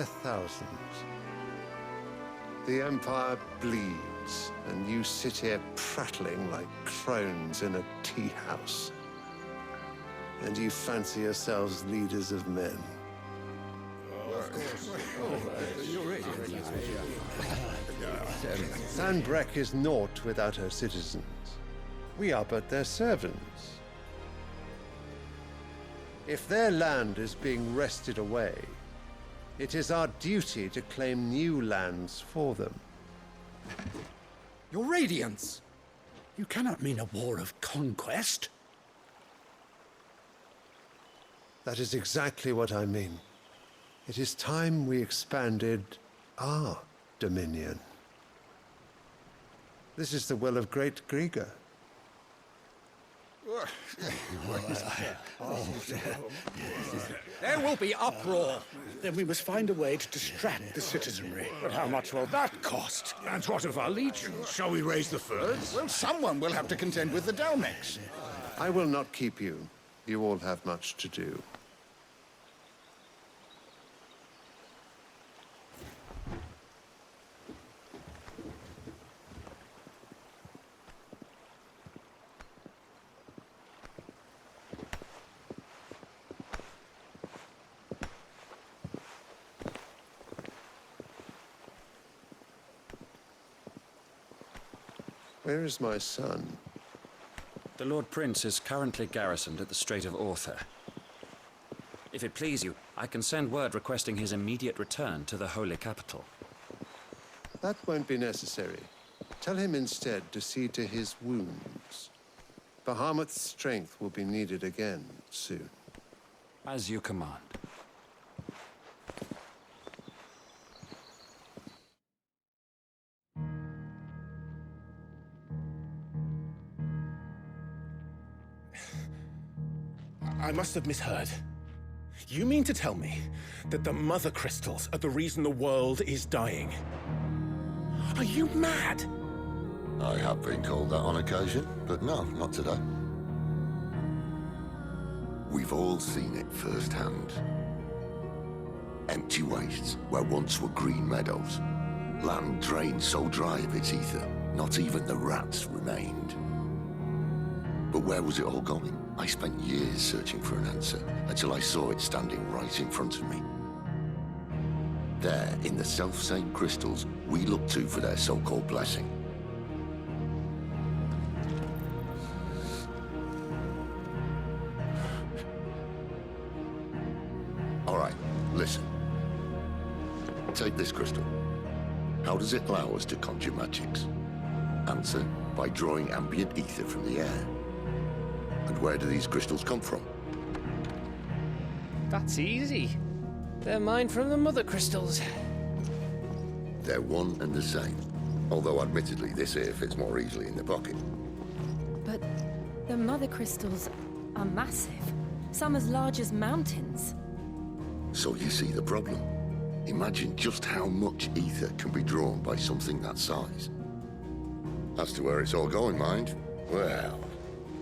thousands. The Empire bleeds, and you sit here prattling like crones in a tea house. And you fancy yourselves leaders of men. Sanbreque is naught without her citizens. We are but their servants. If their land is being wrested away, it is our duty to claim new lands for them. Your Radiance! You cannot mean a war of conquest. That is exactly what I mean. It is time we expanded our dominion. This is the will of Great Grieger. There will be uproar. Then we must find a way to distract the citizenry. But how much will that cost? And what of our legions? Shall we raise the furs? Well, someone will have to contend with the Dalmex. I will not keep you. You all have much to do. Where is my son? The Lord Prince is currently garrisoned at the Strait of Arthur. If it please you, I can send word requesting his immediate return to the Holy Capital. That won't be necessary. Tell him instead to see to his wounds. Bahamut's strength will be needed again soon. As you command. I must have misheard. You mean to tell me that the Mother Crystals are the reason the world is dying? Are you mad? I have been called that on occasion, but no, not today. We've all seen it firsthand. Empty wastes where once were green meadows. Land drained so dry of its ether, not even the rats remained. But where was it all going? I spent years searching for an answer, until I saw it standing right in front of me. There, in the self-same crystals we look to for their so-called blessing. All right, listen. Take this crystal. How does it allow us to conjure magics? Answer, by drawing ambient ether from the air. And where do these crystals come from? That's easy. They're mine from the Mother Crystals. They're one and the same. Although admittedly this here fits more easily in the pocket. But the Mother Crystals are massive. Some as large as mountains. So you see the problem. Imagine just how much ether can be drawn by something that size. As to where it's all going, mind, well,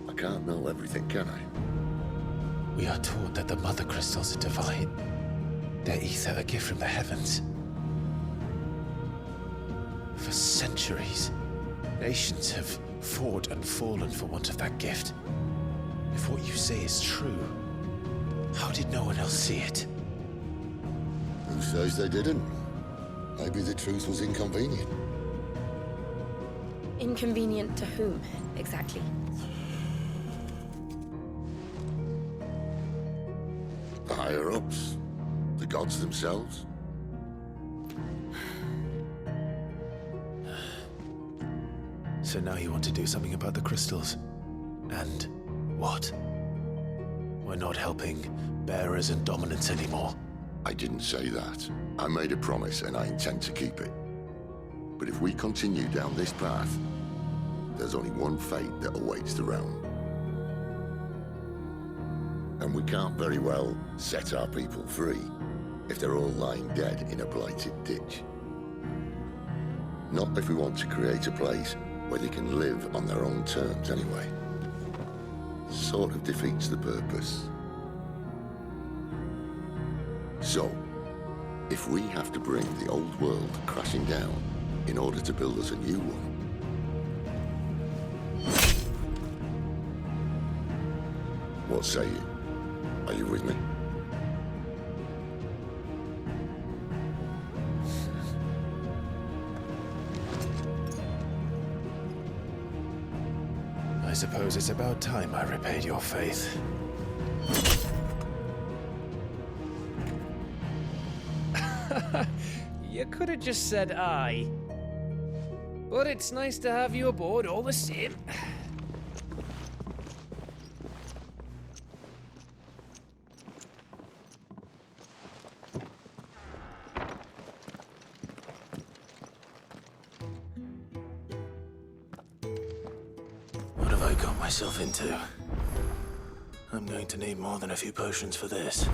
I can't know everything, can I? We are taught that the Mother Crystals are divine. Their ether a gift from the heavens. For centuries, nations have fought and fallen for want of that gift. If what you say is true, how did no one else see it? Who says they didn't? Maybe the truth was inconvenient. Inconvenient to whom, exactly? The higher-ups? The gods themselves? So now you want to do something about the crystals? And what? We're not helping bearers and dominants anymore. I didn't say that. I made a promise and I intend to keep it. But if we continue down this path, there's only one fate that awaits the realm. And we can't very well set our people free if they're all lying dead in a blighted ditch. Not if we want to create a place where they can live on their own terms anyway. Sort of defeats the purpose. So, If we have to bring the old world crashing down in order to build us a new one, what say you? Are you with me? I suppose it's about time I repaid your faith. You could have just said aye. But it's nice to have you aboard all the same. What have I got myself into? I'm going to need more than a few potions for this.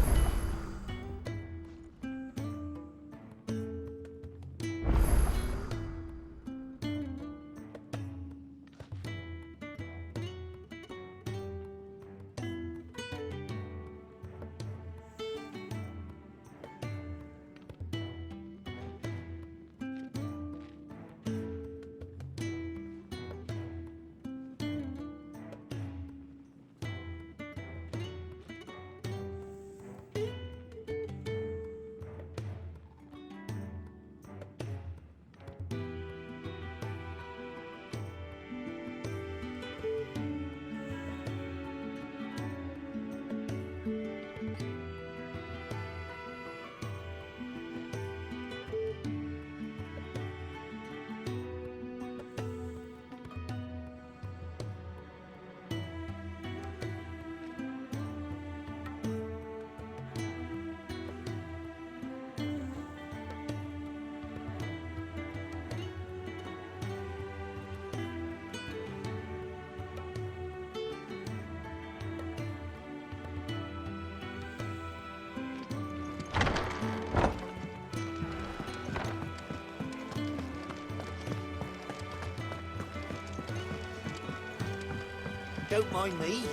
Don't mind me.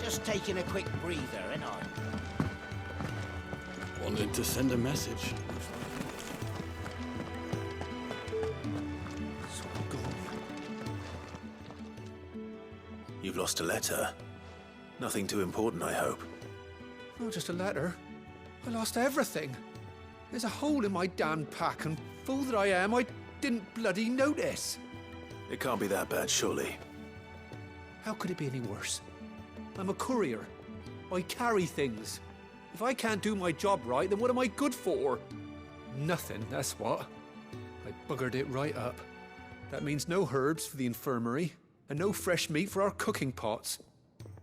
Just taking a quick breather, ain't I? Wanted to send a message. It's all gone. You've lost a letter. Nothing too important, I hope. Not just a letter. I lost everything. There's a hole in my damn pack, and fool that I am, I didn't bloody notice. It can't be that bad, surely. How could it be any worse? I'm a courier. I carry things. If I can't do my job right, then what am I good for? Nothing, that's what. I buggered it right up. That means no herbs for the infirmary, and no fresh meat for our cooking pots.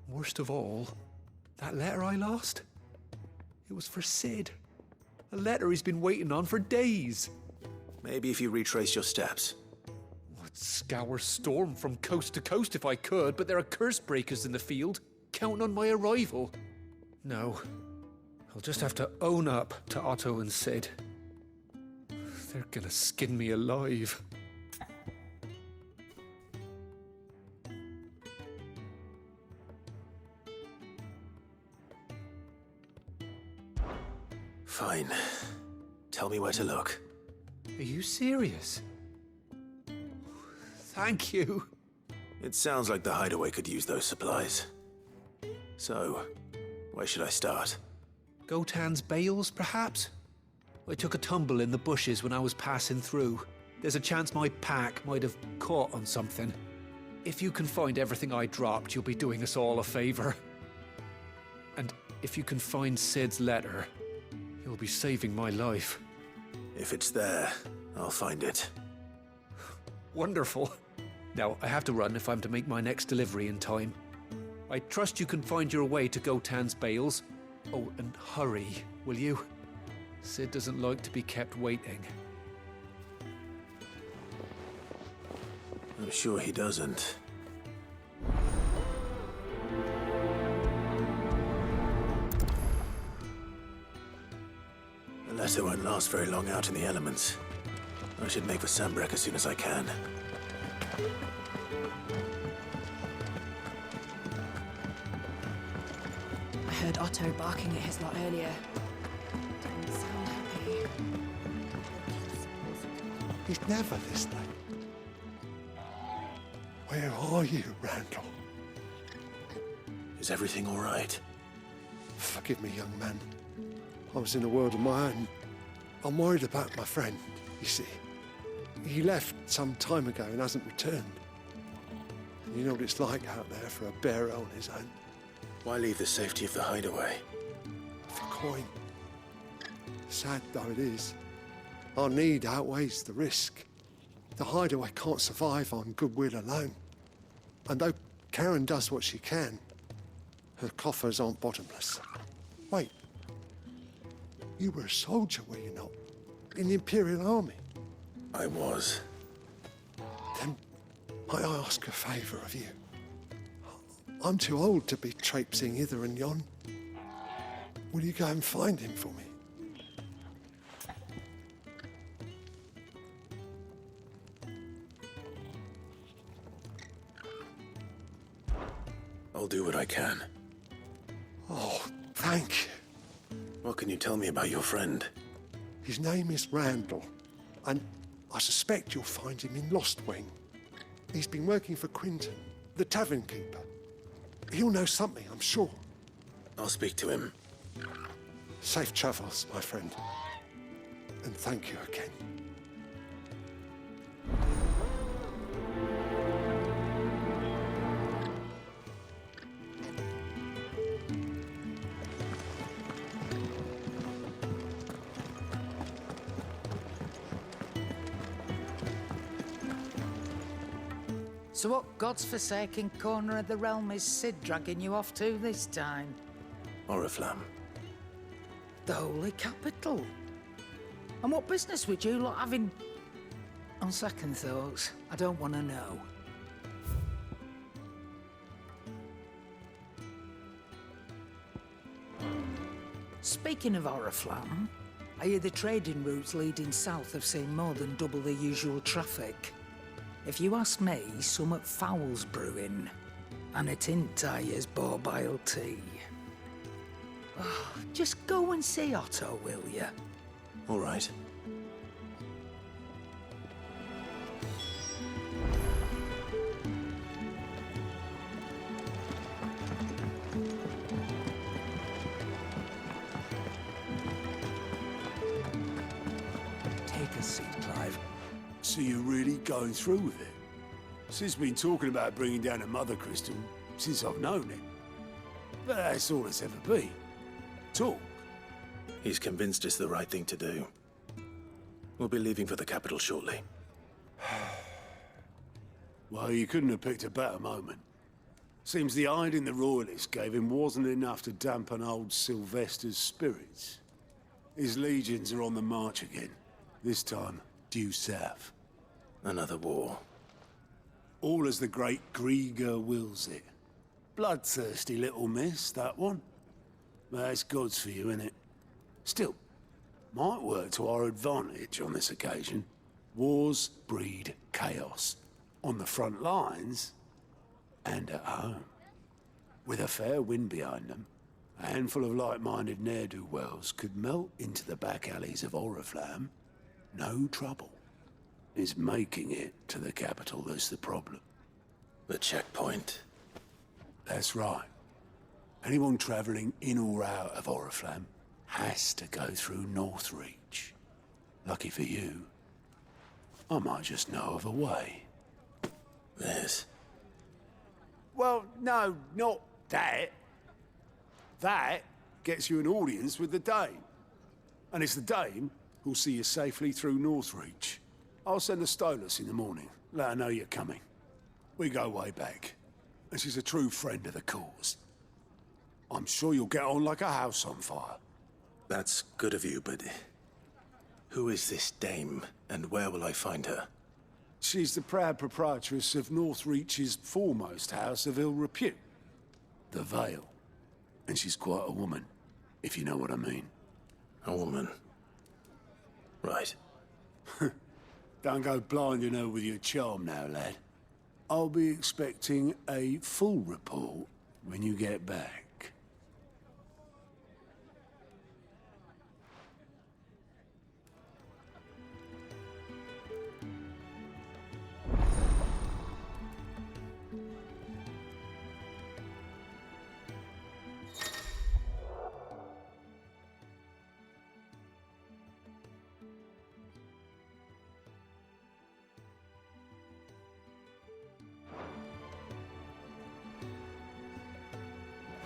Worst of all, that letter I lost? It was for Sid. A letter he's been waiting on for days. Maybe if you retrace your steps. I'd scour Storm from coast to coast if I could, but there are curse breakers in the field, counting on my arrival. No. I'll just have to own up to Otto and Sid. They're gonna skin me alive. Fine. Tell me where to look. Are you serious? Thank you. It sounds like the hideaway could use those supplies. So, where should I start? Gotan's bales, perhaps? I took a tumble in the bushes when I was passing through. There's a chance my pack might have caught on something. If you can find everything I dropped, you'll be doing us all a favor. And if you can find Sid's letter, you'll be saving my life. If it's there, I'll find it. Wonderful. Now, I have to run if I'm to make my next delivery in time. I trust you can find your way to Gotan's bales. Oh, and hurry, will you? Sid doesn't like to be kept waiting. I'm sure he doesn't. The letter won't last very long out in the elements. I should make for Sanbreque as soon as I can. I heard Otto barking at his lot earlier. Didn't sound happy. He's never listening. Where are you, Randall? Is everything all right? Forgive me, young man. I was in a world of my own. I'm worried about my friend, you see. He left some time ago and hasn't returned. You know what it's like out there for a bearer on his own. Why leave the safety of the hideaway? For coin. Sad though it is, our need outweighs the risk. The hideaway can't survive on goodwill alone. And though Karen does what she can, her coffers aren't bottomless. Wait, you were a soldier, were you not? In the Imperial Army? I was. Then might I ask a favour of you? I'm too old to be traipsing hither and yon. Will you go and find him for me? I'll do what I can. Oh, thank you. What can you tell me about your friend? His name is Randall, and I suspect you'll find him in Lostwing. He's been working for Quinton, the tavern keeper. He'll know something, I'm sure. I'll speak to him. Safe travels, my friend. And thank you again. So what God's forsaken corner of the realm is Sid dragging you off to this time? Oriflamme. The Holy Capital. And what business would you lot having? On second thoughts, I don't want to know. Speaking of Oriflamme, I hear the trading routes leading south have seen more than double the usual traffic. If you ask me, summat foul's brewing, and it ain't Tyre's borbile tea. Oh, just go and see Otto, will you? All right. Take a seat, Clive. So you're really going through with it? Sid's been talking about bringing down a Mother Crystal since I've known him. But that's all it's ever been. Talk. He's convinced it's the right thing to do. We'll be leaving for the capital shortly. Well, you couldn't have picked a better moment. Seems the hiding the Royalists gave him wasn't enough to dampen old Sylvester's spirits. His legions are on the march again. This time, due south. Another war. All as the great Grieger wills it. Bloodthirsty little miss, that one. But it's God's for you, innit? Still, might work to our advantage on this occasion. Wars breed chaos. On the front lines, and at home. With a fair wind behind them, a handful of like-minded ne'er-do-wells could melt into the back alleys of Oriflamme. No trouble. It's making it to the capital that's the problem. The checkpoint. That's right. Anyone travelling in or out of Oriflamme has to go through Northreach. Lucky for you, I might just know of a way. This. Well, no, not that. That gets you an audience with the Dame. And it's the Dame who'll see you safely through Northreach. I'll send a Stolas in the morning. Let her know you're coming. We go way back. And she's a true friend of the cause. I'm sure you'll get on like a house on fire. That's good of you, but... who is this dame, and where will I find her? She's the proud proprietress of Northreach's foremost house of ill repute. The Vale. And she's quite a woman, if you know what I mean. A woman. Right. Don't go blinding her with your charm now, lad. I'll be expecting a full report when you get back.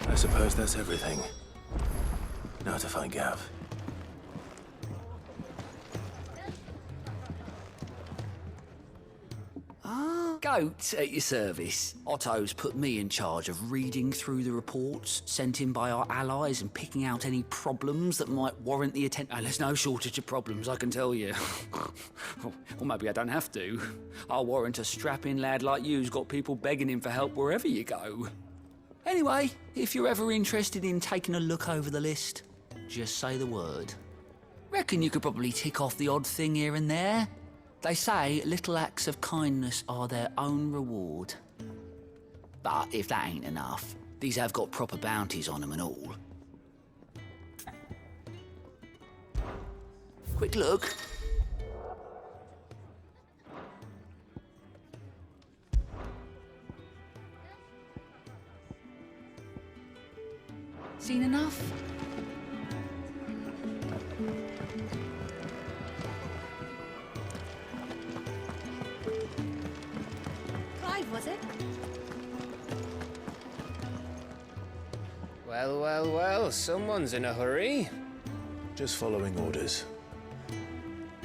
I suppose that's everything. Now to find Gav. Goat at your service. Otto's put me in charge of reading through the reports sent in by our allies and picking out any problems that might warrant the attention. And there's no shortage of problems, I can tell you. Or maybe I don't have to. I'll warrant a strapping lad like you's got people begging him for help wherever you go. Anyway, if you're ever interested in taking a look over the list, just say the word. Reckon you could probably tick off the odd thing here and there. They say little acts of kindness are their own reward. But if that ain't enough, these have got proper bounties on them and all. Quick look. Seen enough? Was it? Well, well, well, someone's in a hurry. Just following orders.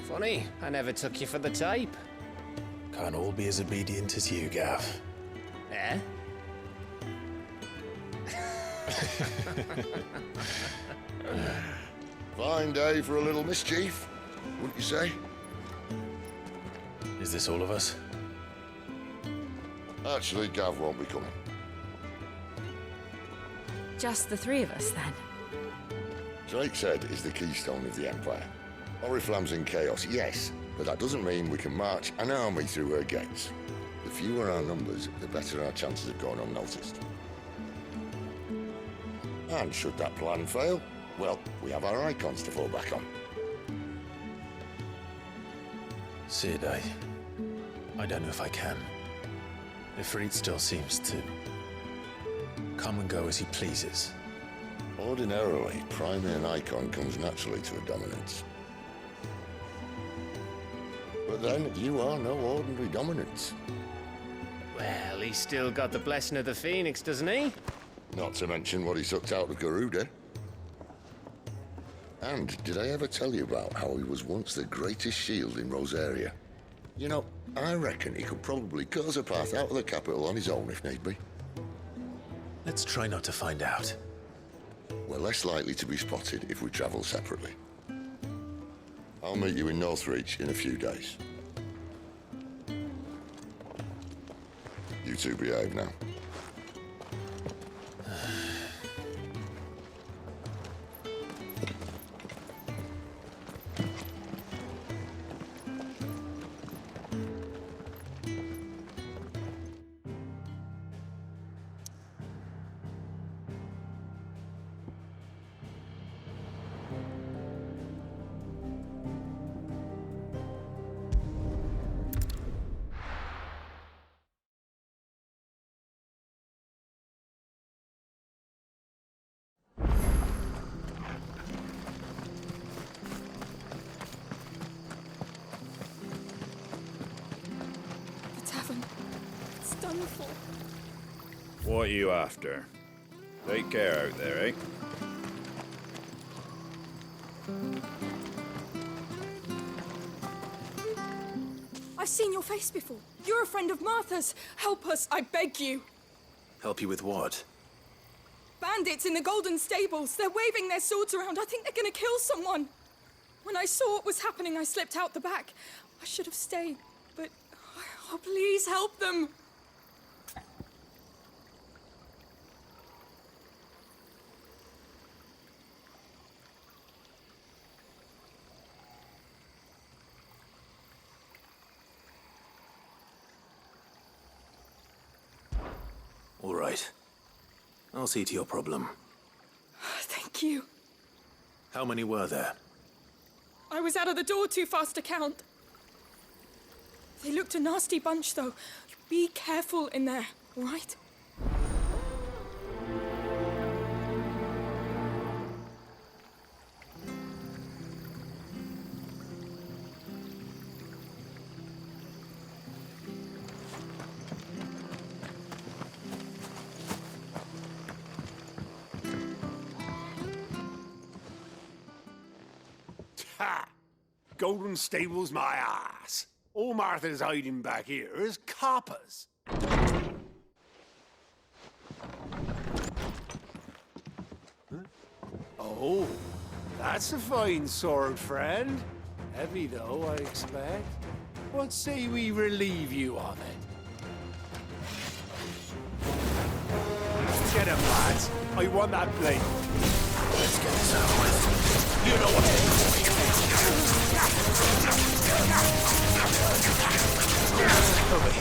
Funny, I never took you for the type. Can't all be as obedient as you, Gav. Eh? Fine day for a little mischief, wouldn't you say? Is this all of us? Actually, Gav won't be coming. Just the three of us, then? Drake's Head is the keystone of the Empire. Oriflamme's in chaos, yes, but that doesn't mean we can march an army through her gates. The fewer our numbers, the better our chances of going unnoticed. And should that plan fail, well, we have our icons to fall back on. Sid, I don't know if I can. Ifrit still seems to come and go as he pleases. Ordinarily, priming an icon comes naturally to a dominance. But then, you are no ordinary dominance. Well, he's still got the blessing of the Phoenix, doesn't he? Not to mention what he sucked out of Garuda. And did I ever tell you about how he was once the greatest shield in Rosaria? You know, I reckon he could probably cut us a path out of the capital on his own if need be. Let's try not to find out. We're less likely to be spotted if we travel separately. I'll meet you in Northreach in a few days. You two behave now. What are you after? Take care out there, eh? I've seen your face before. You're a friend of Martha's. Help us, I beg you. Help you with what? Bandits in the Golden Stables. They're waving their swords around. I think they're gonna kill someone. When I saw what was happening, I slipped out the back. I should have stayed, but... Oh, please help them. All right. I'll see to your problem. Thank you. How many were there? I was out of the door too fast to count. They looked a nasty bunch, though. Be careful in there, all right? Ha! Golden Stables my ass. All Martha's hiding back here is coppers. Huh? Oh, that's a fine sword, friend. Heavy, though, I expect. What say we relieve you of it? Get him, lads. I want that blade. Let's get this over with. You know what it is. Over here.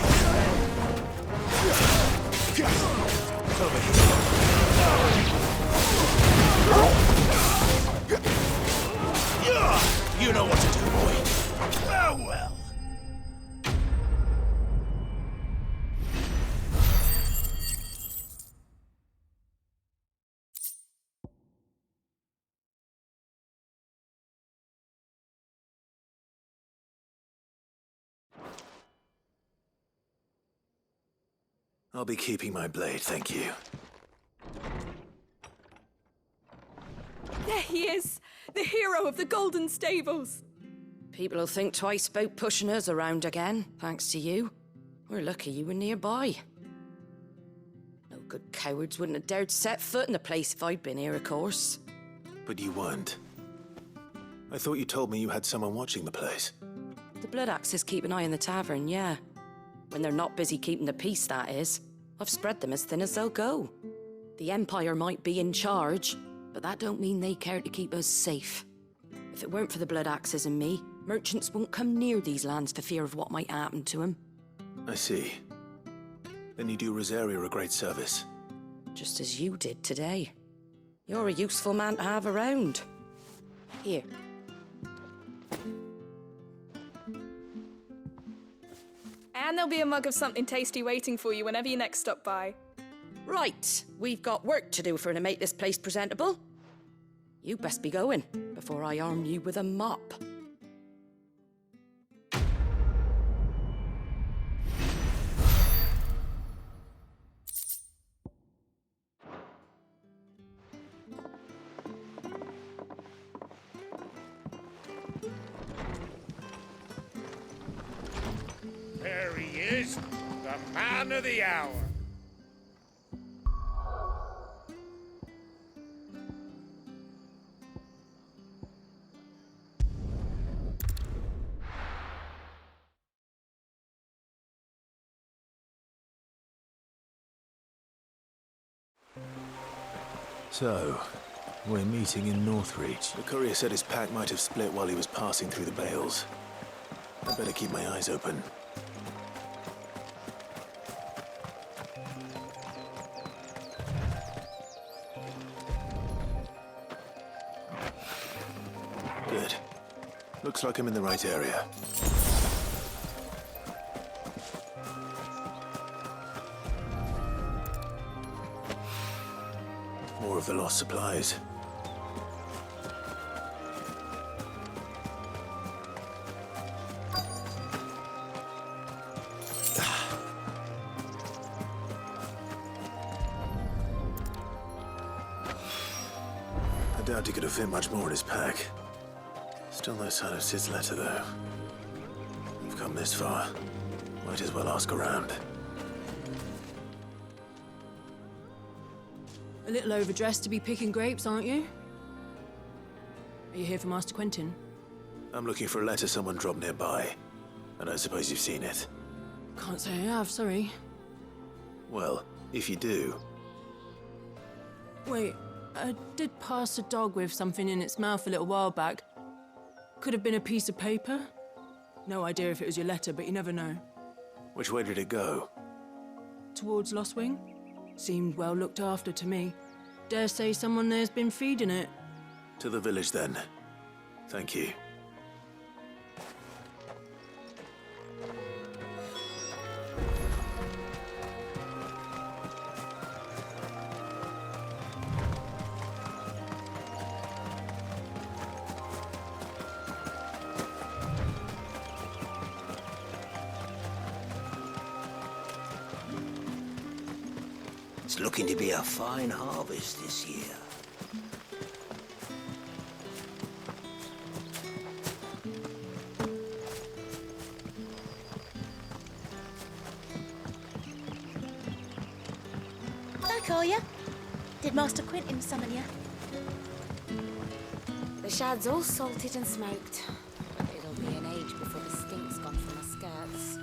You know what to do, boy. Well, well. I'll be keeping my blade, thank you. There he is! The hero of the Golden Stables! People will think twice about pushing us around again, thanks to you. We're lucky you were nearby. No good cowards wouldn't have dared set foot in the place if I'd been here, of course. But you weren't. I thought you told me you had someone watching the place. The Blood Axes keep an eye on the tavern, yeah. When they're not busy keeping the peace, that is. I've spread them as thin as they'll go. The Empire might be in charge, but that don't mean they care to keep us safe. If it weren't for the Blood Axes and me, merchants won't come near these lands for fear of what might happen to them. I see. Then you do Rosaria a great service. Just as you did today. You're a useful man to have around. Here. And there'll be a mug of something tasty waiting for you whenever you next stop by. Right, we've got work to do to make this place presentable. You best be going, before I arm you with a mop. There he is, the man of the hour. So, we're meeting in Northreach. The courier said his pack might have split while he was passing through the bales. I'd better keep my eyes open. Good. Looks like I'm in the right area. More of the lost supplies. I doubt he could have fit much more in his pack. Still no sign of Sid's letter, though. We've come this far. Might as well ask around. A little overdressed to be picking grapes, aren't you? Are you here for Master Quentin? I'm looking for a letter someone dropped nearby. I don't suppose you've seen it. Can't say I have, sorry. Well, if you do... Wait, I did pass a dog with something in its mouth a little while back. Could have been a piece of paper. No idea if it was your letter, but you never know. Which way did it go? Towards Lost Wing? Seemed well looked after to me. Dare say someone there's been feeding it. To the village, then. Thank you. It's looking to be a fine harvest this year. back, are you? Did Master Quentin summon you? The shad's all salted and smoked. But it'll be an age before the stink's gone from my skirts.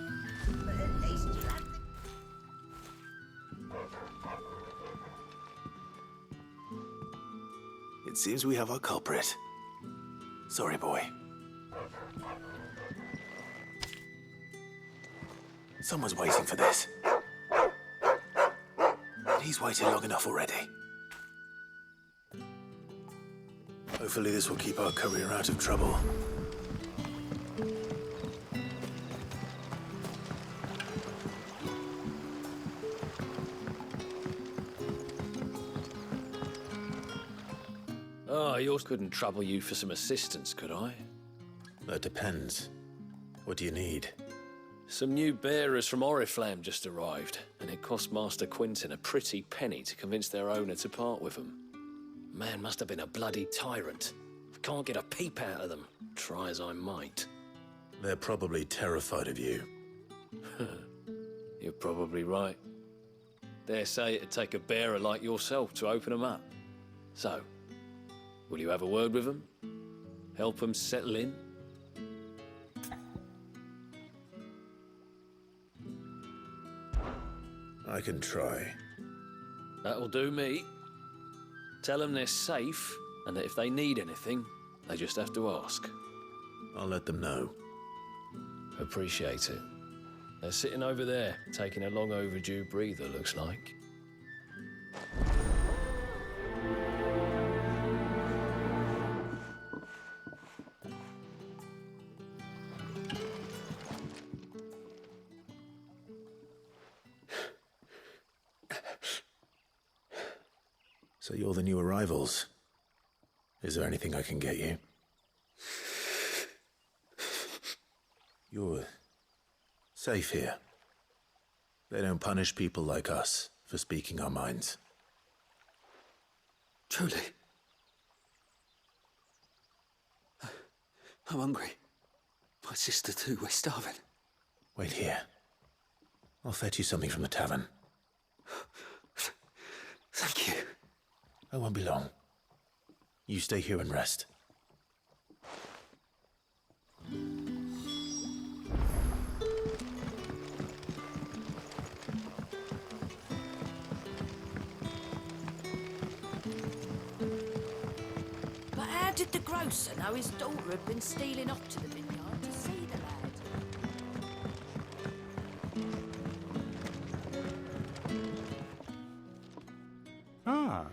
But at least you had It seems we have our culprit. Sorry, boy. Someone's waiting for this. He's waited long enough already. Hopefully this will keep our courier out of trouble. Oh, yours couldn't trouble you for some assistance, could I? That depends. What do you need? Some new bearers from Oriflamme just arrived, and it cost Master Quentin a pretty penny to convince their owner to part with them. Man must have been a bloody tyrant. I can't get a peep out of them, try as I might. They're probably terrified of you. You're probably right. Dare say it'd take a bearer like yourself to open them up. So, will you have a word with them? Help them settle in? I can try. That'll do me. Tell them they're safe, and that if they need anything, they just have to ask. I'll let them know. Appreciate it. They're sitting over there, taking a long overdue breather, looks like. So you're the new arrivals. Is there anything I can get you? You're safe here. They don't punish people like us for speaking our minds. Truly. I'm hungry. My sister too, we're starving. Wait here. I'll fetch you something from the tavern. Thank you. I won't be long. You stay here and rest. But how did the grocer know his daughter had been stealing off to the vineyard to see the lad? Ah,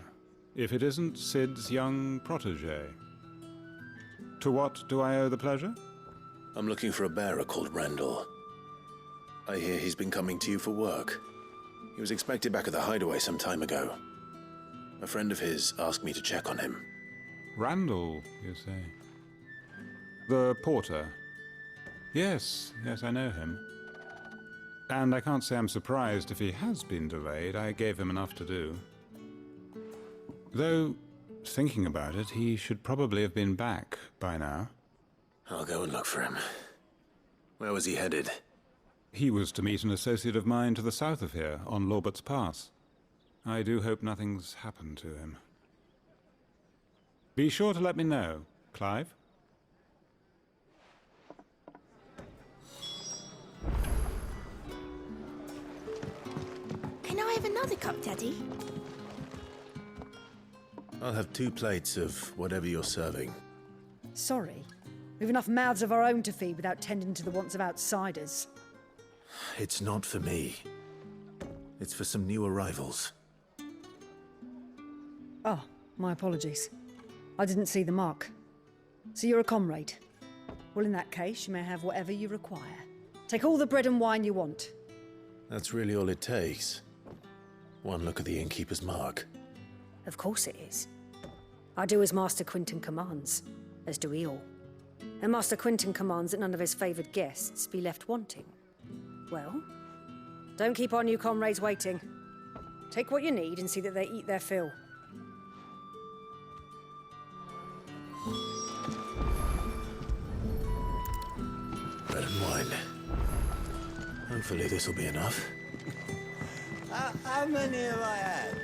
if it isn't Sid's young protege. To what do I owe the pleasure? I'm looking for a bearer called Randall. I hear he's been coming to you for work. He was expected back at the hideaway some time ago. A friend of his asked me to check on him. Randall, you say? The porter? Yes, I know him. And I can't say I'm surprised if he has been delayed. I gave him enough to do. Though, thinking about it, he should probably have been back by now. I'll go and look for him. Where was he headed? He was to meet an associate of mine to the south of here, on Lorbert's Pass. I do hope nothing's happened to him. Be sure to let me know, Clive. Can I have another cup, Daddy? I'll have 2 plates of whatever you're serving. Sorry. We've enough mouths of our own to feed without tending to the wants of outsiders. It's not for me. It's for some new arrivals. Oh, my apologies. I didn't see the mark. So you're a comrade. Well, in that case, you may have whatever you require. Take all the bread and wine you want. That's really all it takes. One look at the innkeeper's mark. Of course it is. I do as Master Quentin commands, as do we all. And Master Quentin commands that none of his favoured guests be left wanting. Well, don't keep our new comrades waiting. Take what you need and see that they eat their fill. Bread and wine. Hopefully this will be enough. How many have I had?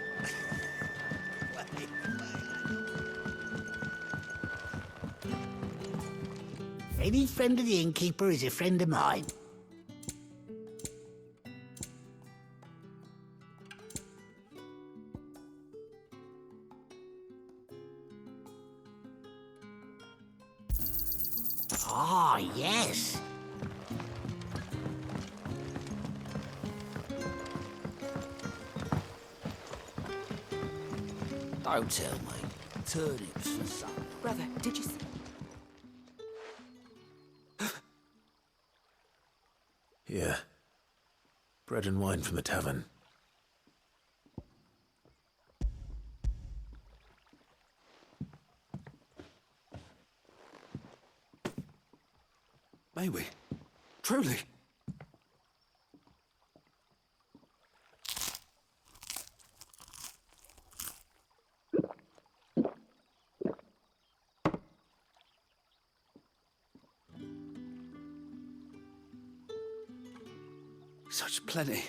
Any friend of the innkeeper is a friend of mine. Ah, yes. Don't tell me. Turnips for some. Brother, did you see? Yeah. Bread and wine from the tavern. May we? Truly? Such plenty.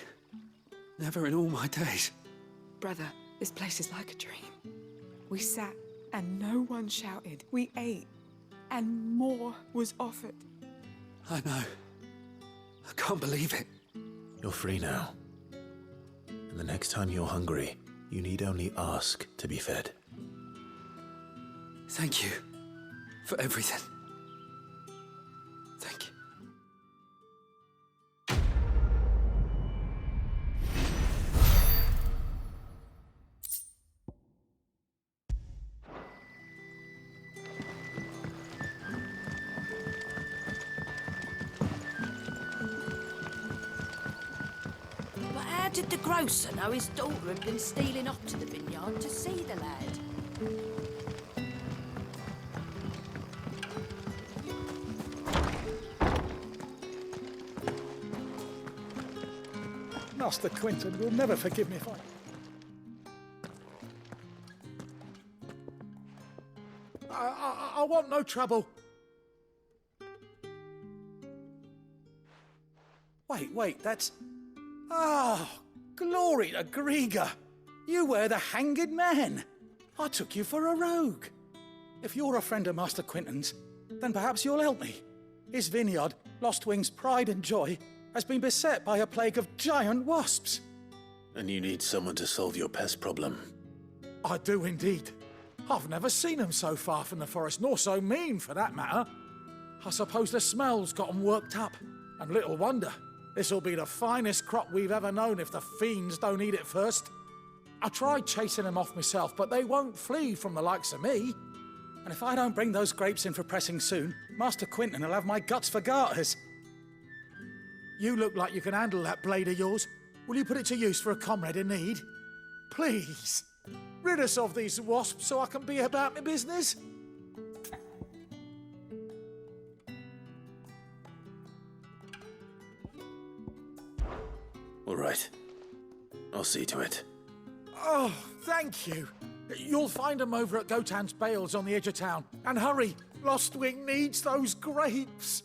Never in all my days. Brother, this place is like a dream. We sat and no one shouted. We ate and more was offered. I know. I can't believe it. You're free now. And the next time you're hungry, you need only ask to be fed. Thank you for everything. Thank you. But how did the grocer know his daughter had been stealing off to the vineyard to see the lad? Master Quinton will never forgive me if I want no trouble. Wait, that's... Ah, glory to Griga. You were the hanged man. I took you for a rogue. If you're a friend of Master Quinton's, then perhaps you'll help me. His vineyard, Lostwing's pride and joy, has been beset by a plague of giant wasps. And you need someone to solve your pest problem. I do indeed. I've never seen them so far from the forest, nor so mean, for that matter. I suppose the smell's got 'em worked up. And little wonder. This'll be the finest crop we've ever known if the fiends don't eat it first. I tried chasing them off myself, but they won't flee from the likes of me. And if I don't bring those grapes in for pressing soon, Master Quinton will have my guts for garters. You look like you can handle that blade of yours. Will you put it to use for a comrade in need? Please, rid us of these wasps so I can be about my business. All right. I'll see to it. Oh, thank you. You'll find them over at Gotan's Bales on the edge of town. And hurry, Lostwing needs those grapes.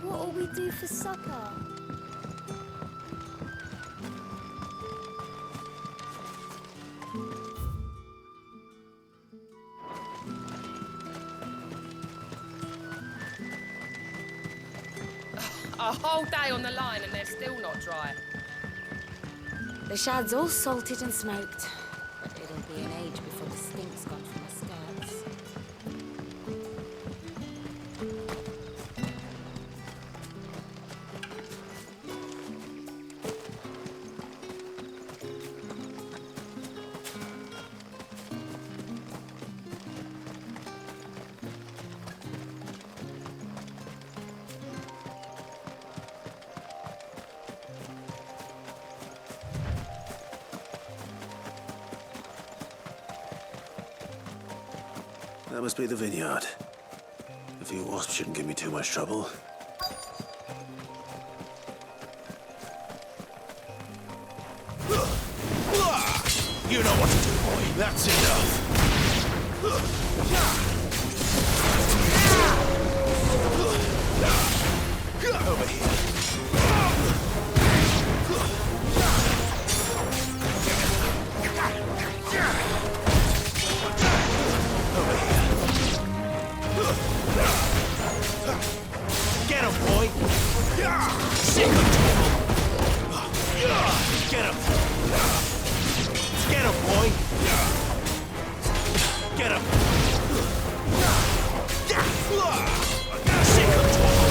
What'll we do for supper? A whole day on the line and they're still not dry. The shad's all salted and smoked, but it'll be an age before the stink's gone from the skirts. That must be the vineyard. A few wasps shouldn't give me too much trouble. You know what to do, boy. That's enough. Over here. Get him, boy! Sick of trouble! Get him! Get him, boy! Get him! Sick of trouble!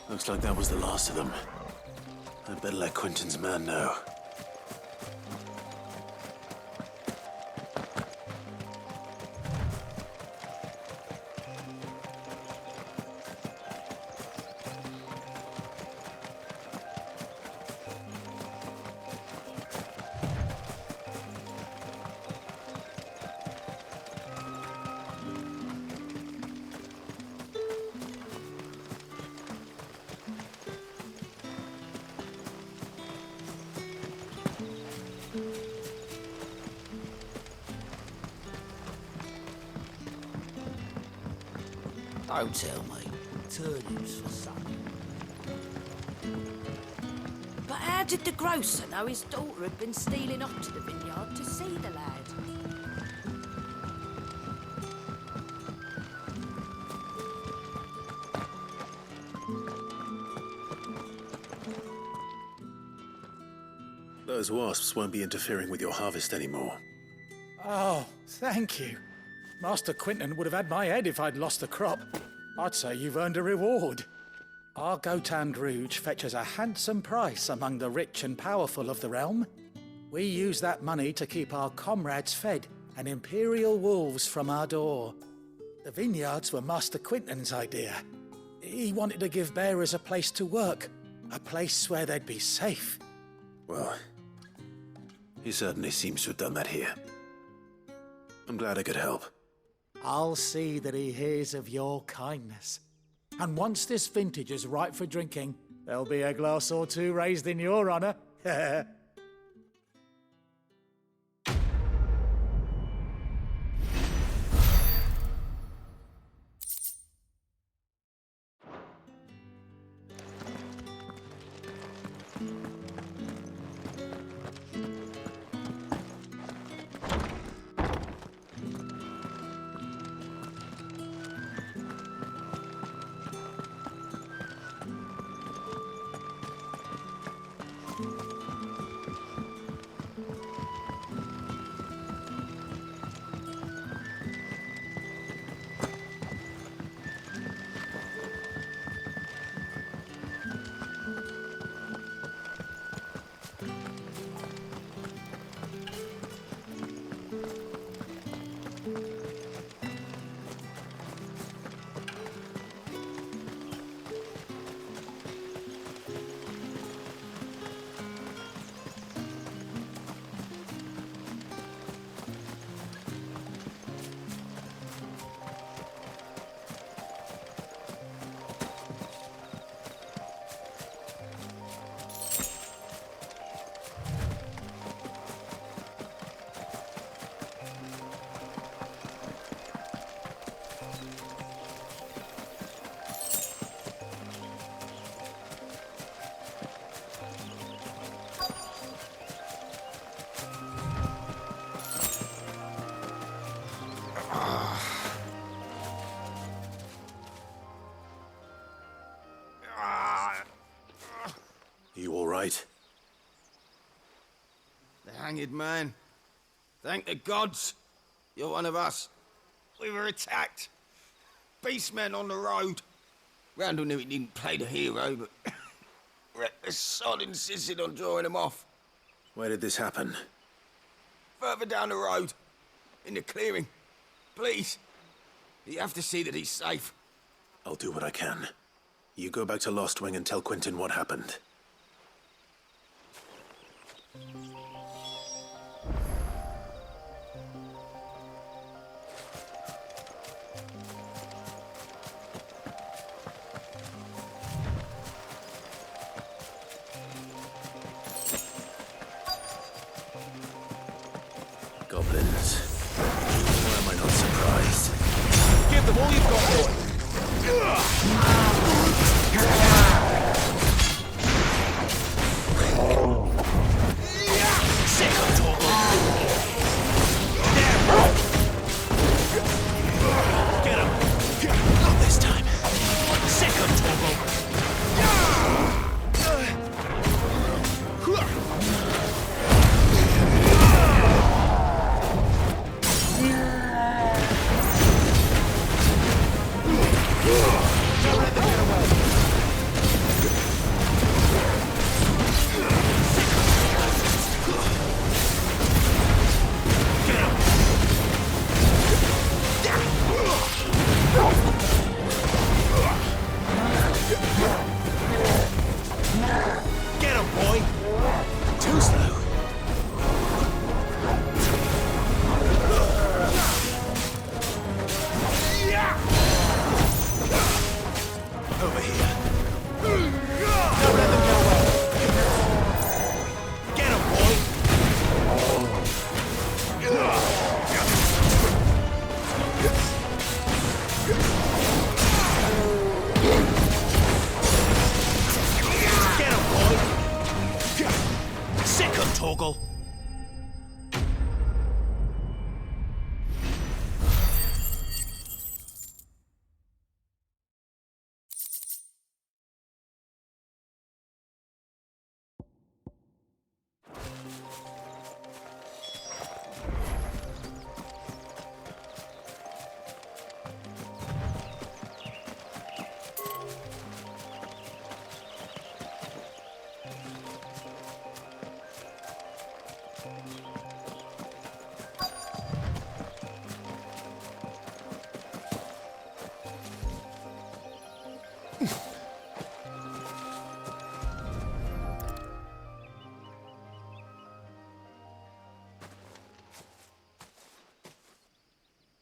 Looks like that was the last of them. I'd better let Quentin's man know. Don't tell me. Turnips for supper. But how did the grocer know his daughter had been stealing up to the vineyard to see the lad? Those wasps won't be interfering with your harvest anymore. Oh, thank you. Master Quinton would have had my head if I'd lost the crop. I'd say you've earned a reward. Our Gotand Rouge fetches a handsome price among the rich and powerful of the realm. We use that money to keep our comrades fed and imperial wolves from our door. The vineyards were Master Quinton's idea. He wanted to give bearers a place to work, a place where they'd be safe. Well, he certainly seems to have done that here. I'm glad I could help. I'll see that he hears of your kindness. And once this vintage is ripe for drinking, there'll be a glass or two raised in your honor. You all right? The hanged man. Thank the gods. You're one of us. We were attacked. Beastmen on the road. Randall knew he didn't play the hero, but reckless sod insisted on drawing him off. Where did this happen? Further down the road. In the clearing. Please. You have to see that he's safe. I'll do what I can. You go back to Lost Wing and tell Quentin what happened. Goblins. Why am I not surprised? Give them all you've got, boy. Second Torgal. Get him. Not this time. Second Torgal. Get him, boy! Too slow. Over here. Don't let them get away. Get him, boy! Get him, boy! Second Torgal.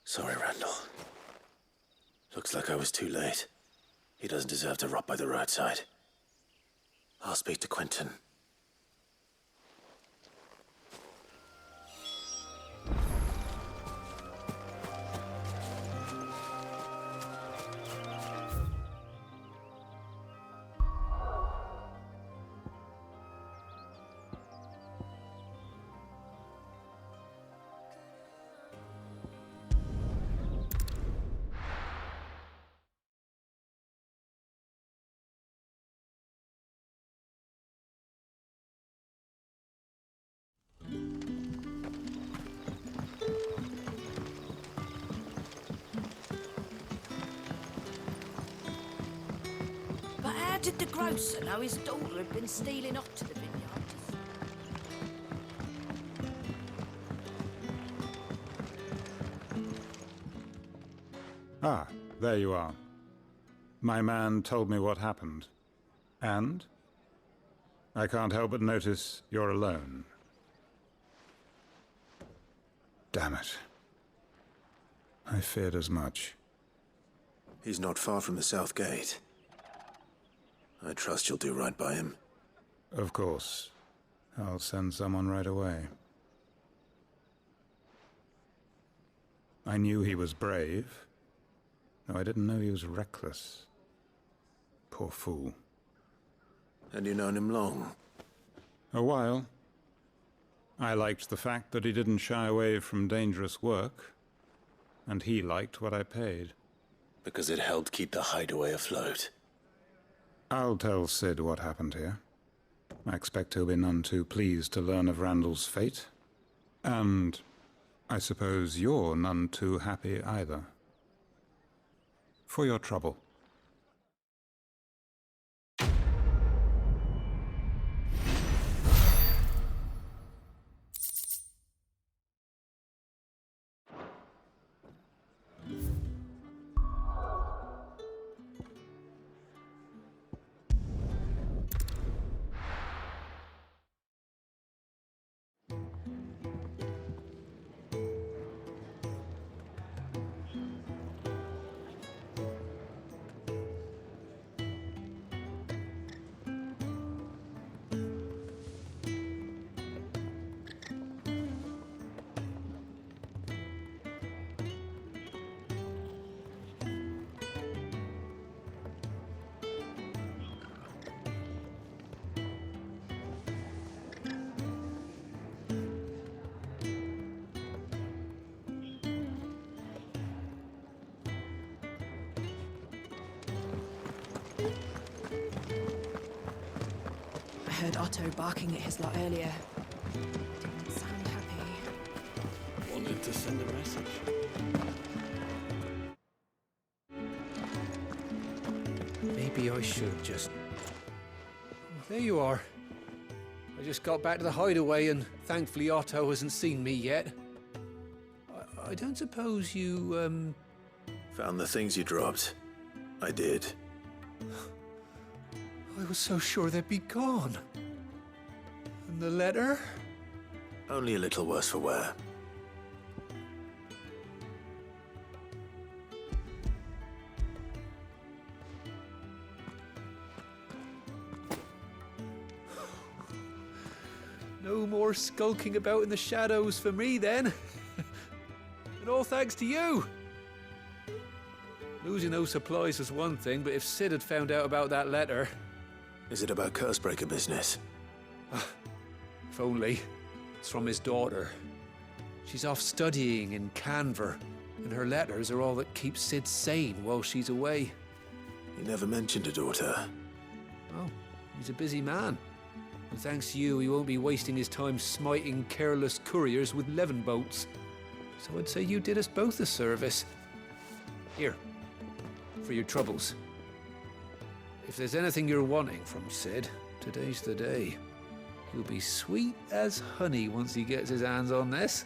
Sorry, Randall. Looks like I was too late. He doesn't deserve to rot by the roadside. I'll speak to Quentin. But how did the grocer know his daughter had been stealing off to the vineyard? Ah, there you are. My man told me what happened. And? I can't help but notice you're alone. Damn it. I feared as much. He's not far from the South Gate. I trust you'll do right by him. Of course. I'll send someone right away. I knew he was brave, though I didn't know he was reckless. Poor fool. And you known him long? A while. I liked the fact that he didn't shy away from dangerous work, and he liked what I paid. Because it helped keep the hideaway afloat. I'll tell Sid what happened here. I expect he'll be none too pleased to learn of Randall's fate. And I suppose you're none too happy either. For your trouble. heard Otto barking at his lot earlier. Didn't sound happy. Wanted to send a message. Maybe I should just... There you are. I just got back to the hideaway and thankfully Otto hasn't seen me yet. I don't suppose you, Found the things you dropped. I did. I was so sure they'd be gone. And the letter? Only a little worse for wear. No more skulking about in the shadows for me then. And all thanks to you. Losing those supplies was one thing, but if Sid had found out about that letter... Is it about Cursebreaker business? If only. It's from his daughter. She's off studying in Canver, and her letters are all that keeps Sid sane while she's away. He never mentioned a daughter. Oh, he's a busy man. And thanks to you, he won't be wasting his time smiting careless couriers with levin bolts. So I'd say you did us both a service. Here, for your troubles. If there's anything you're wanting from Sid, today's the day. He'll be sweet as honey once he gets his hands on this.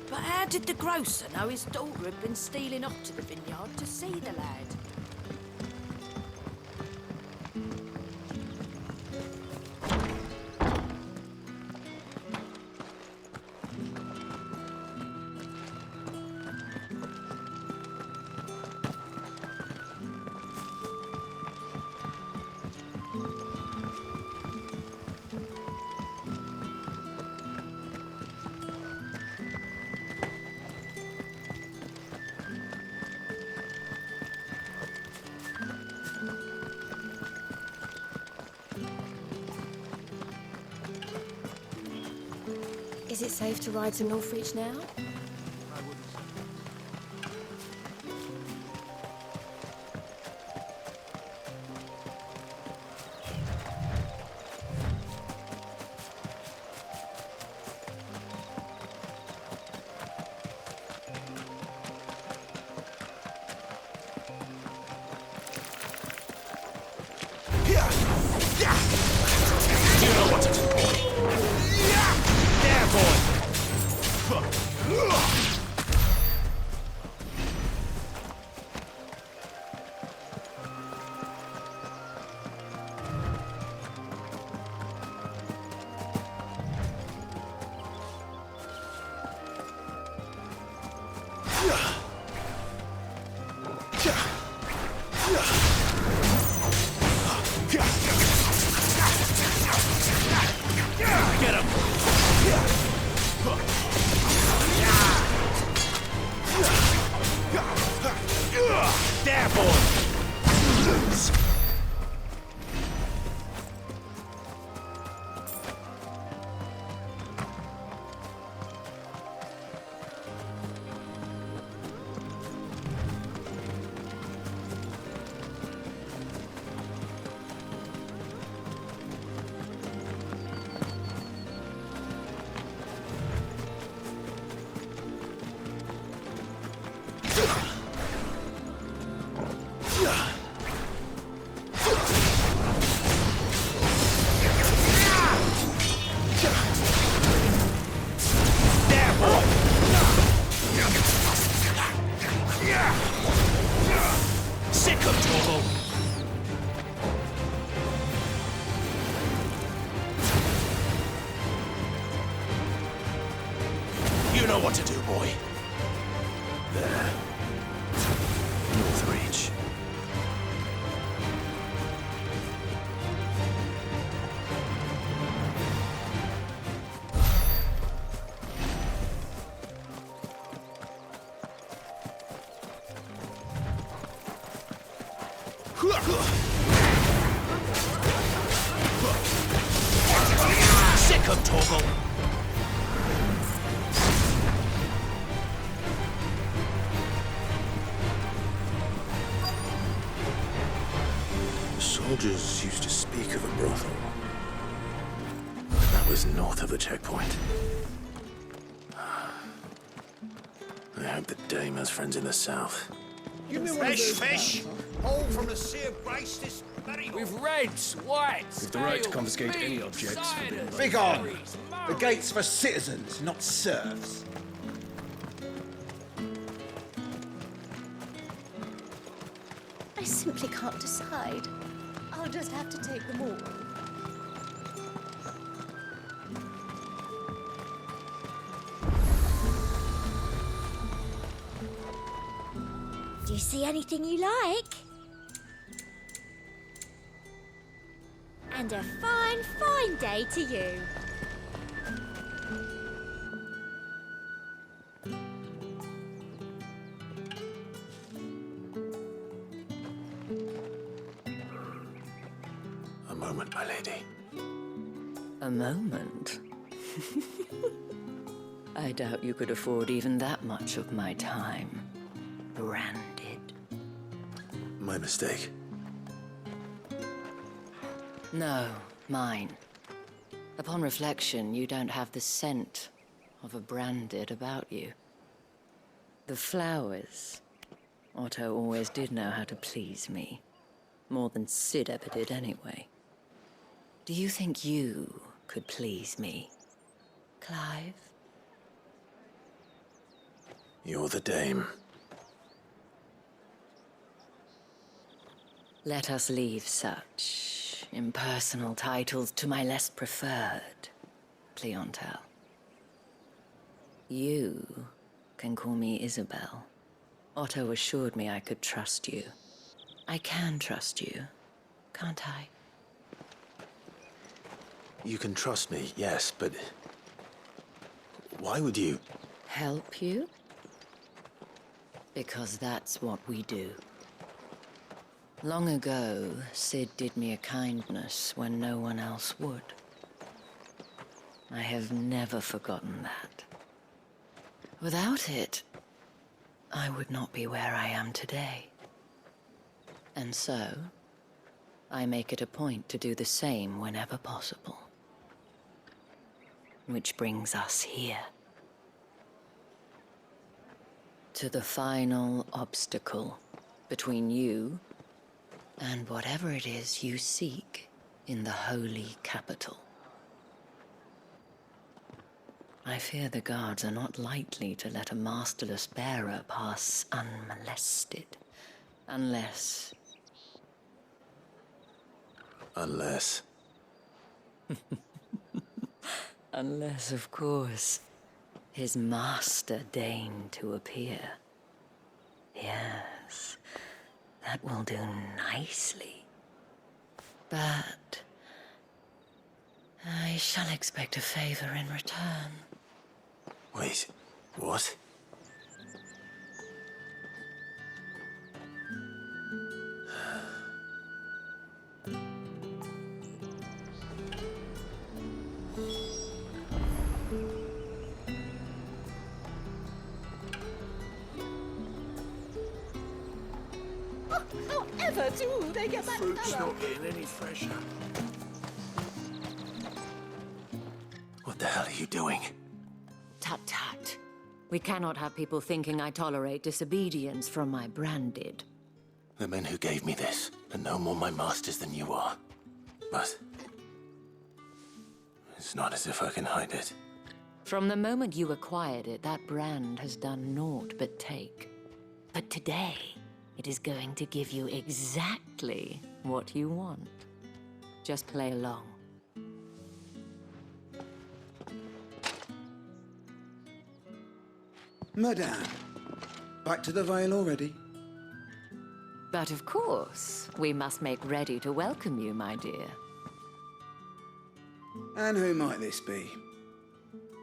But how did the grocer know his daughter had been stealing off to the vineyard to see the lad? Is it safe to ride to Northreach now? You know what to do. There, boy! Get him! There, boy! Sick of trouble! You know what to do, boy. There. Northreach. Sick of Torgal! The soldiers used to speak of a brothel. That was north of the checkpoint. I hope the Dame has friends in the south. Fresh fish! All from the Sea of Grace this very With reds, whites, We've the right to confiscate any objects forbidden by Begone! The gate's for citizens, not serfs. I simply can't decide. I'll just have to take them all. Do you see anything you like? And a fine, fine day to you. A moment, my lady. A moment? I doubt you could afford even that much of my time. Branded. My mistake. No, mine. Upon reflection, you don't have the scent of a branded about you. The flowers. Otto always did know how to please me. More than Sid ever did anyway. Do you think you could please me, Clive? You're the Dame. Let us leave such impersonal titles to my less preferred clientele. You can call me Isabel. Otto assured me I could trust you. I can trust you, can't I? You can trust me, yes, but why would you? Help you? Because that's what we do. Long ago, Sid did me a kindness when no one else would. I have never forgotten that. Without it, I would not be where I am today. And so, I make it a point to do the same whenever possible. Which brings us here. To the final obstacle between you and whatever it is you seek in the holy capital. I fear the guards are not likely to let a masterless bearer pass unmolested, unless... Unless... Unless, of course, his master deigned to appear. Yes, that will do nicely. But I shall expect a favor in return. Wait, what? However do they get that Fruit's colour? not getting any fresher. What the hell are you doing? Tut-tut. We cannot have people thinking I tolerate disobedience from my branded. The men who gave me this are no more my masters than you are. But it's not as if I can hide it. From the moment you acquired it, that brand has done naught but take. But today, it is going to give you exactly what you want. Just play along. Madame, back to the Vale already? But of course, we must make ready to welcome you, my dear. And who might this be?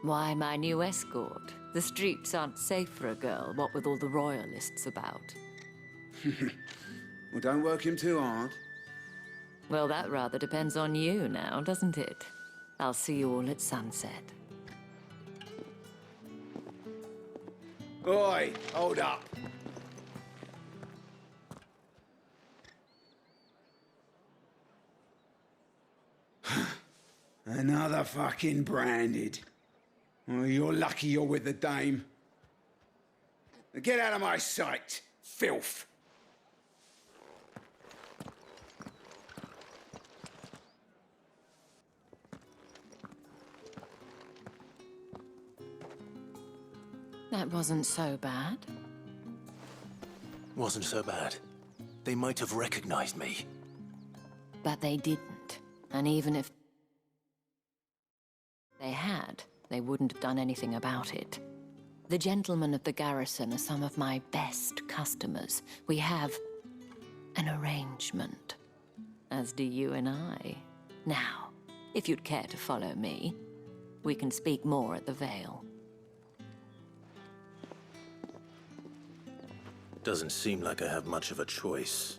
Why, my new escort. The streets aren't safe for a girl, what with all the royalists about. Well, don't work him too hard. Well, that rather depends on you now, doesn't it? I'll see you all at sunset. Oi, hold up. Another fucking branded. Well, you're lucky you're with the dame. Now get out of my sight, filth. That wasn't so bad. Wasn't so bad. They might have recognized me. But they didn't. And even if they had, they wouldn't have done anything about it. The gentlemen of the garrison are some of my best customers. We have an arrangement, as do you and I. Now, if you'd care to follow me, we can speak more at the Vale. Doesn't seem like I have much of a choice.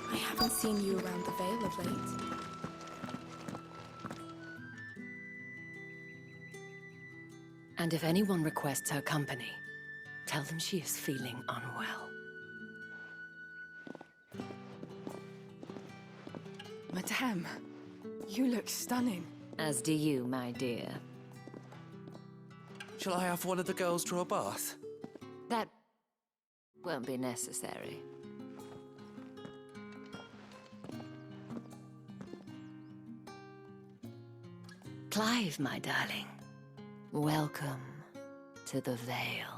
I haven't seen you around the Vale of late. And if anyone requests her company, tell them she is feeling unwell. Madame, you look stunning. As do you, my dear. Shall I have one of the girls draw a bath? That won't be necessary. Clive, my darling. Welcome to the Vale.